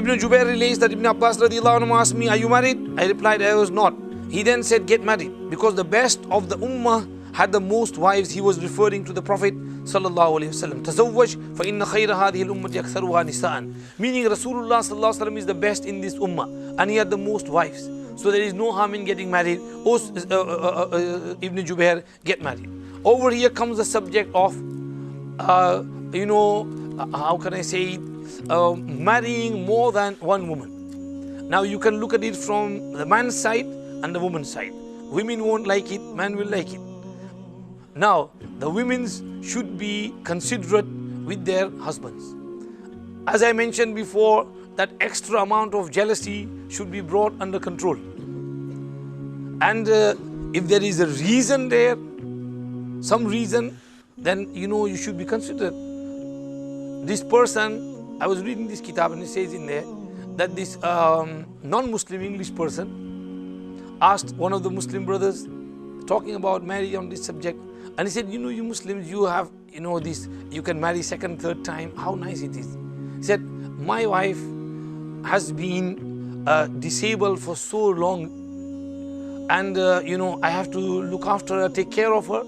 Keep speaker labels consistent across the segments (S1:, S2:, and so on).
S1: Ibn Jubair relates that Ibn Abbas radiallahu anhu asked me, are you married? I replied, I was not. He then said, get married, because the best of the ummah had the most wives. He was referring to the Prophet sallallahu alaihi wasallam. Tazawwaj fa inna khayra hadhihi al-ummati aktharuha nisa'an. Meaning Rasulullah sallallahu alaihi wasallam is the best in this ummah, and he had the most wives. So there is no harm in getting married. Ibn Jubair, get married. Over here comes the subject of, how can I say it? Marrying more than one woman. Now you can look at it from the man's side and the woman's side. Women won't like it, man will like it. Now, the women should be considerate with their husbands. As I mentioned before, that extra amount of jealousy should be brought under control. And if there is a reason there, some reason, then you should be considerate. This person, I was reading this kitab and it says in there that this non-Muslim English person asked one of the Muslim brothers, talking about marriage on this subject, and he said, you Muslims, you have, this, you can marry second, third time, how nice it is. He said, my wife has been disabled for so long, and I have to look after her, take care of her,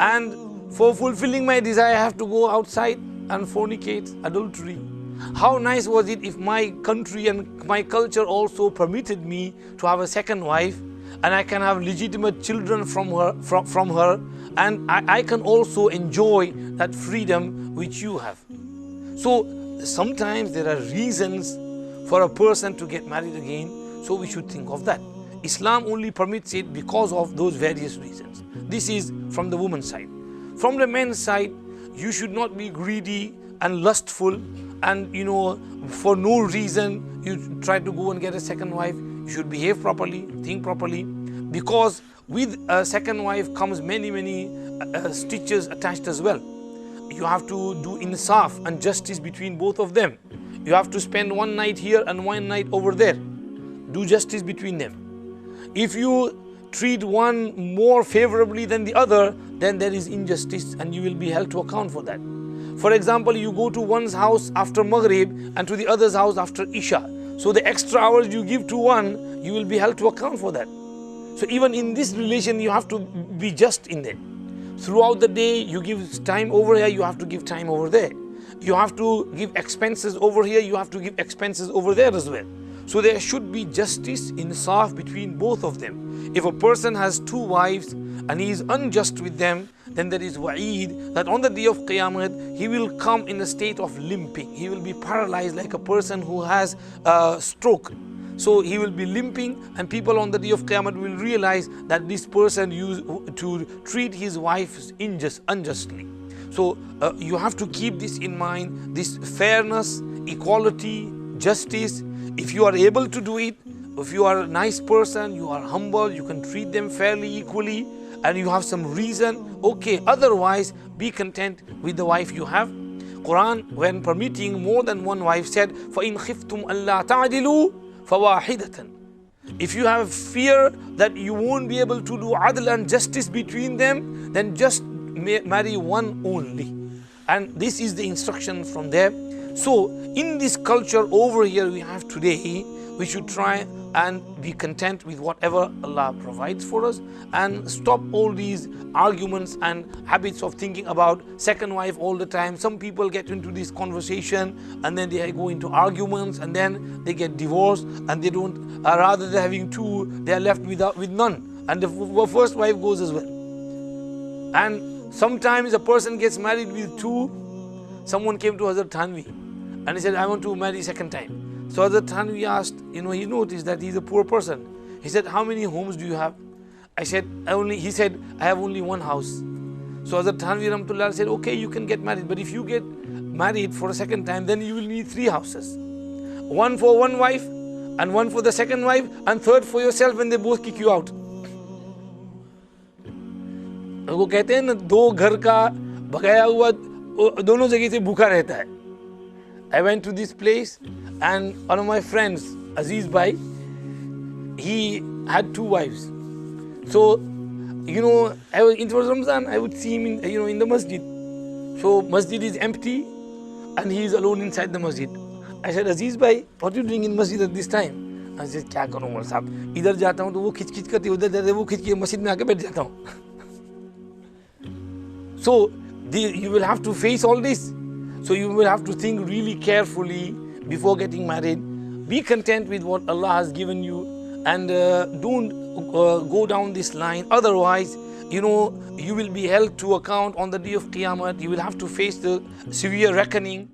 S1: and for fulfilling my desire, I have to go outside and fornicate, adultery. How nice was it if my country and my culture also permitted me to have a second wife, and I can have legitimate children from her, and I can also enjoy that freedom which you have. So sometimes there are reasons for a person to get married again, so we should think of that. Islam only permits it because of those various reasons. This is from the woman's side. From the men's side, you should not be greedy and lustful, and for no reason you try to go and get a second wife. You should behave properly, think properly, because with a second wife comes many stitches attached as well. You have to do insaf and justice between both of them. You have to spend one night here and one night over there. Do justice between them. If you treat one more favorably than the other, then there is injustice and you will be held to account for that. For example, you go to one's house after Maghrib and to the other's house after Isha. So the extra hours you give to one, you will be held to account for that. So even in this relation, you have to be just in there. Throughout the day, you give time over here, you have to give time over there. You have to give expenses over here, you have to give expenses over there as well. So there should be justice, insaf between both of them. If a person has two wives and he is unjust with them, then there is wa'id that on the day of Qiyamah, he will come in a state of limping. He will be paralyzed like a person who has a stroke. So he will be limping, and people on the day of Qiyamah will realize that this person used to treat his wife unjustly. So you have to keep this in mind, this fairness, equality, justice. If you are able to do it, if you are a nice person, you are humble, you can treat them fairly, equally, and you have some reason, okay. Otherwise, be content with the wife you have. Quran, when permitting more than one wife, said, فَإِنْ خِفْتُمْ أَلَّا تَعْدِلُوا فَوَاحِدَةً. If you have fear that you won't be able to do adl and justice between them, then just marry one only. And this is the instruction from there. So in this culture over here we have today, we should try and be content with whatever Allah provides for us, and stop all these arguments and habits of thinking about second wife all the time. Some people get into this conversation and then they go into arguments, and then they get divorced, and they don't, rather than having two, they are left with none, and the first wife goes as well. And sometimes a person gets married with two. Someone came to Hazrat Thanvi and he said, I want to marry second time. So Hazrat Thanvi asked, he noticed that he's a poor person. He said, how many homes do you have? I said, he said, I have only one house. So Hazrat Thanvi Rahmatullah said, okay, you can get married, but if you get married for a second time, then you will need 3 houses. One for one wife, and one for the second wife, and third for yourself when they both kick you out. वो कहते हैं ना, 2 घर का भगाया हुआ दोनों जगह से भूखा रहता है. I went to this place, and one of my friends, Aziz Bhai, he had 2 wives. So, it was Ramzan, I would see him in the masjid. So masjid is empty and he is alone inside the masjid. I said, Aziz bhai, what are you doing in masjid at this time? I said, क्या करूँ मौलवी साहब, इधर जाता हूँ तो वो खिच करती, उधर जाते वो खिच के मस्जिद में आके बैठ जाता हूँ. So you will have to face all this. So you will have to think really carefully before getting married. Be content with what Allah has given you, and don't go down this line. Otherwise, you will be held to account on the day of Qiyamah. You will have to face the severe reckoning.